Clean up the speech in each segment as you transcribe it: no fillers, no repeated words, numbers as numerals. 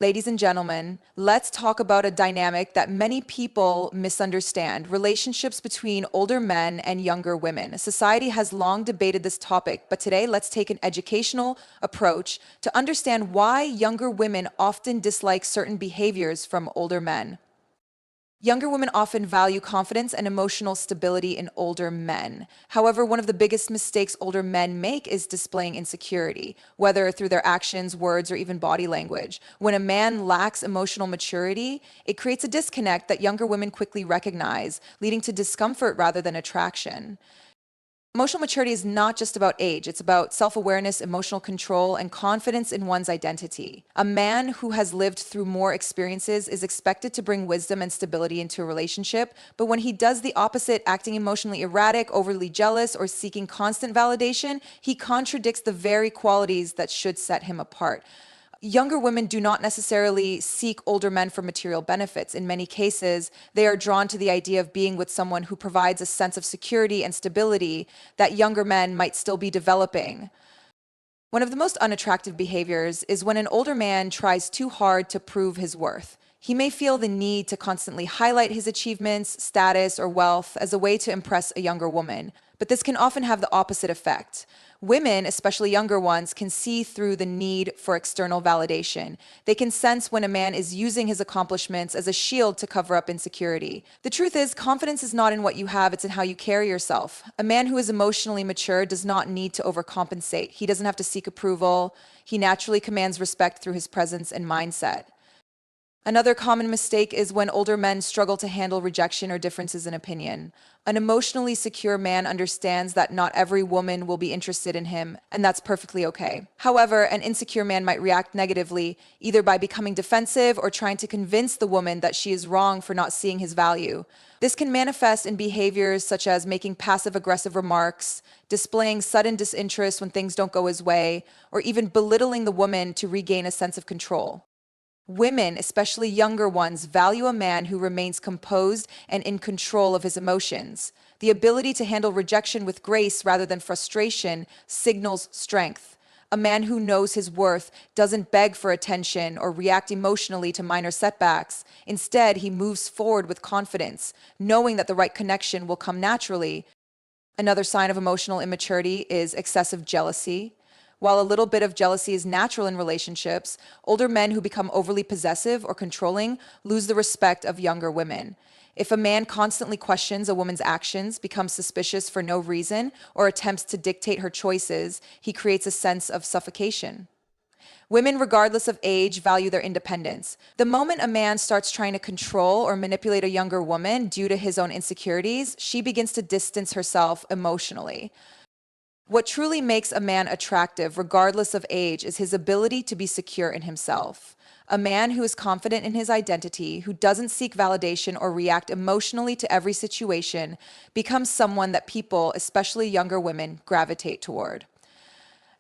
Ladies and gentlemen, let's talk about a dynamic that many people misunderstand: relationships between older men and younger women. Society has long debated this topic, but today let's take an educational approach to understand why younger women often dislike certain behaviors from older men. Younger women often value confidence and emotional stability in older men. However, one of the biggest mistakes older men make is displaying insecurity, whether through their actions, words, or even body language. When a man lacks emotional maturity, it creates a disconnect that younger women quickly recognize, leading to discomfort rather than attraction. Emotional maturity is not just about age, it's about self awareness, emotional control, and confidence in one's identity. A man who has lived through more experiences is expected to bring wisdom and stability into a relationship, but when he does the opposite, acting emotionally erratic, overly jealous, or seeking constant validation, he contradicts the very qualities that should set him apart. Younger women do not necessarily seek older men for material benefits. In many cases, they are drawn to the idea of being with someone who provides a sense of security and stability that younger men might still be developing. One of the most unattractive behaviors is when an older man tries too hard to prove his worth. He may feel the need to constantly highlight his achievements, status, or wealth as a way to impress a younger woman, but this can often have the opposite effect. Women, especially younger ones, can see through the need for external validation. They can sense when a man is using his accomplishments as a shield to cover up insecurity. The truth is, confidence is not in what you have, it's in how you carry yourself. A man who is emotionally mature does not need to overcompensate. He doesn't have to seek approval. He naturally commands respect through his presence and mindset. Another common mistake is when older men struggle to handle rejection or differences in opinion. An emotionally secure man understands that not every woman will be interested in him, and that's perfectly okay. However, an insecure man might react negatively, either by becoming defensive or trying to convince the woman that she is wrong for not seeing his value. This can manifest in behaviors such as making passive-aggressive remarks, displaying sudden disinterest when things don't go his way, or even belittling the woman to regain a sense of control. Women, especially younger ones, value a man who remains composed and in control of his emotions. The ability to handle rejection with grace rather than frustration signals strength. A man who knows his worth doesn't beg for attention or react emotionally to minor setbacks. Instead, he moves forward with confidence, knowing that the right connection will come naturally. Another sign of emotional immaturity is excessive jealousy. While a little bit of jealousy is natural in relationships, older men who become overly possessive or controlling lose the respect of younger women. If a man constantly questions a woman's actions, becomes suspicious for no reason, or attempts to dictate her choices, he creates a sense of suffocation. Women, regardless of age, value their independence. The moment a man starts trying to control or manipulate a younger woman due to his own insecurities, she begins to distance herself emotionally. What truly makes a man attractive, regardless of age, is his ability to be secure in himself. A man who is confident in his identity, who doesn't seek validation or react emotionally to every situation, becomes someone that people, especially younger women, gravitate toward.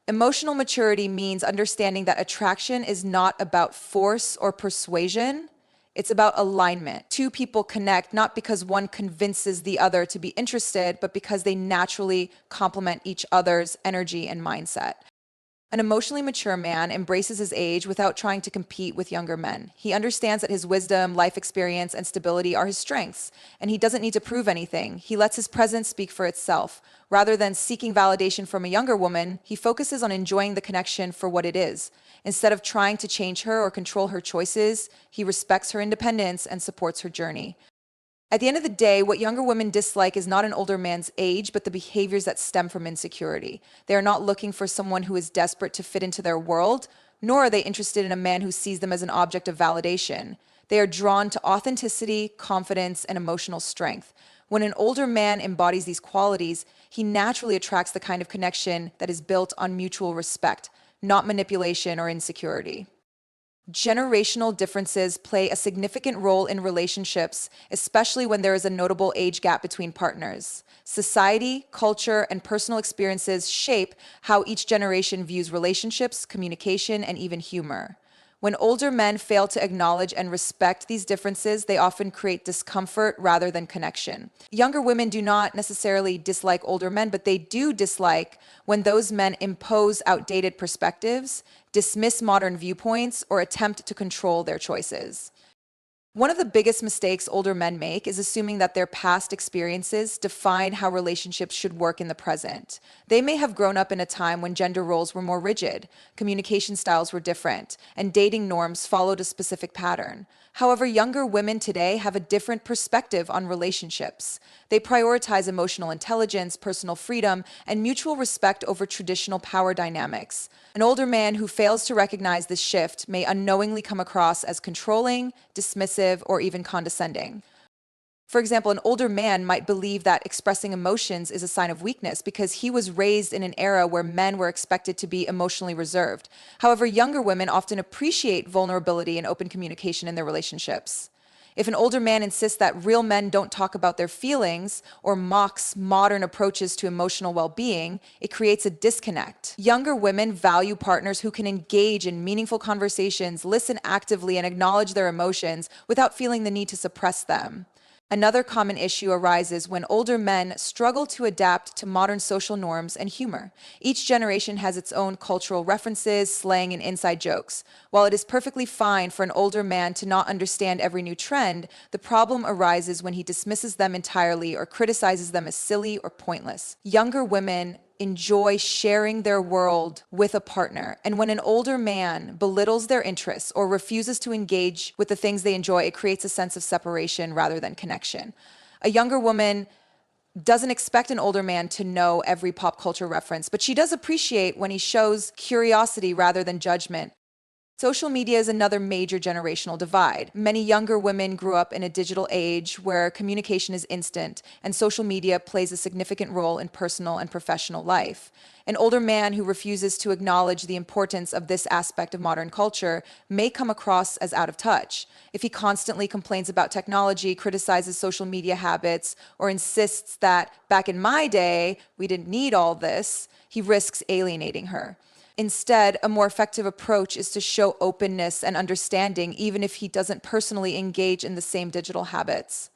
Emotional maturity means understanding that attraction is not about force or persuasion. It's about alignment. Two people connect not because one convinces the other to be interested, but because they naturally complement each other's energy and mindset. An emotionally mature man embraces his age without trying to compete with younger men. He understands that his wisdom, life experience, and stability are his strengths, and he doesn't need to prove anything. He lets his presence speak for itself. Rather than seeking validation from a younger woman, he focuses on enjoying the connection for what it is. Instead of trying to change her or control her choices, he respects her independence and supports her journey. At the end of the day, what younger women dislike is not an older man's age, but the behaviors that stem from insecurity. They are not looking for someone who is desperate to fit into their world, nor are they interested in a man who sees them as an object of validation. They are drawn to authenticity, confidence, and emotional strength. When an older man embodies these qualities, he naturally attracts the kind of connection that is built on mutual respect, not manipulation or insecurity. Generational differences play a significant role in relationships, especially when there is a notable age gap between partners. Society, culture, and personal experiences shape how each generation views relationships, communication, and even humor. When older men fail to acknowledge and respect these differences, they often create discomfort rather than connection. Younger women do not necessarily dislike older men, but they do dislike when those men impose outdated perspectives, dismiss modern viewpoints, or attempt to control their choices. One of the biggest mistakes older men make is assuming that their past experiences define how relationships should work in the present. They may have grown up in a time when gender roles were more rigid, communication styles were different, and dating norms followed a specific pattern. However, younger women today have a different perspective on relationships. They prioritize emotional intelligence, personal freedom, and mutual respect over traditional power dynamics. An older man who fails to recognize this shift may unknowingly come across as controlling, dismissive, or even condescending. For example, an older man might believe that expressing emotions is a sign of weakness because he was raised in an era where men were expected to be emotionally reserved. However, younger women often appreciate vulnerability and open communication in their relationships. If an older man insists that real men don't talk about their feelings or mocks modern approaches to emotional well-being, it creates a disconnect. Younger women value partners who can engage in meaningful conversations, listen actively, and acknowledge their emotions without feeling the need to suppress them. Another common issue arises when older men struggle to adapt to modern social norms and humor. Each generation has its own cultural references, slang, and inside jokes. While it is perfectly fine for an older man to not understand every new trend, the problem arises when he dismisses them entirely or criticizes them as silly or pointless. Younger women enjoy sharing their world with a partner. And when an older man belittles their interests or refuses to engage with the things they enjoy, it creates a sense of separation rather than connection. A younger woman doesn't expect an older man to know every pop culture reference, but she does appreciate when he shows curiosity rather than judgment. Social media is another major generational divide. Many younger women grew up in a digital age where communication is instant, and social media plays a significant role in personal and professional life. An older man who refuses to acknowledge the importance of this aspect of modern culture may come across as out of touch. If he constantly complains about technology, criticizes social media habits, or insists that back in my day, we didn't need all this, he risks alienating her. Instead, a more effective approach is to show openness and understanding, even if he doesn't personally engage in the same digital habits.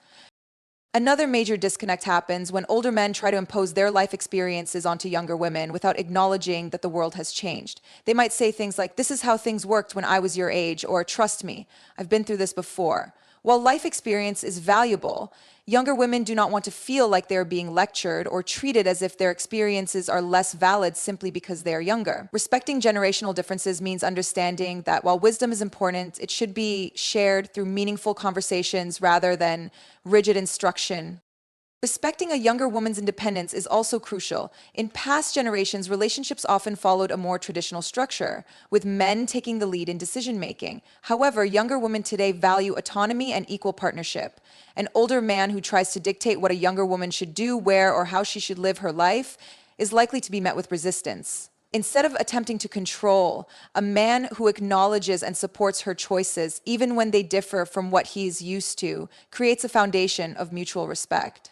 Another major disconnect happens when older men try to impose their life experiences onto younger women without acknowledging that the world has changed. They might say things like, "This is how things worked when I was your age," or "Trust me, I've been through this before." While life experience is valuable, younger women do not want to feel like they are being lectured or treated as if their experiences are less valid simply because they are younger. Respecting generational differences means understanding that while wisdom is important, it should be shared through meaningful conversations rather than rigid instruction. Respecting a younger woman's independence is also crucial. In past generations, relationships often followed a more traditional structure, with men taking the lead in decision-making. However, younger women today value autonomy and equal partnership. An older man who tries to dictate what a younger woman should do, where, or how she should live her life is likely to be met with resistance. Instead of attempting to control, a man who acknowledges and supports her choices, even when they differ from what he is used to, creates a foundation of mutual respect.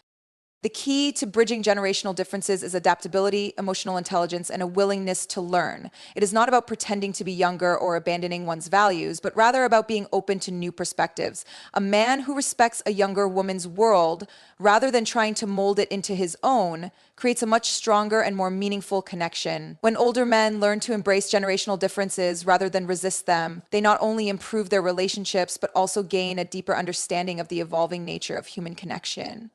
The key to bridging generational differences is adaptability, emotional intelligence, and a willingness to learn. It is not about pretending to be younger or abandoning one's values, but rather about being open to new perspectives. A man who respects a younger woman's world, rather than trying to mold it into his own, creates a much stronger and more meaningful connection. When older men learn to embrace generational differences rather than resist them, they not only improve their relationships, but also gain a deeper understanding of the evolving nature of human connection.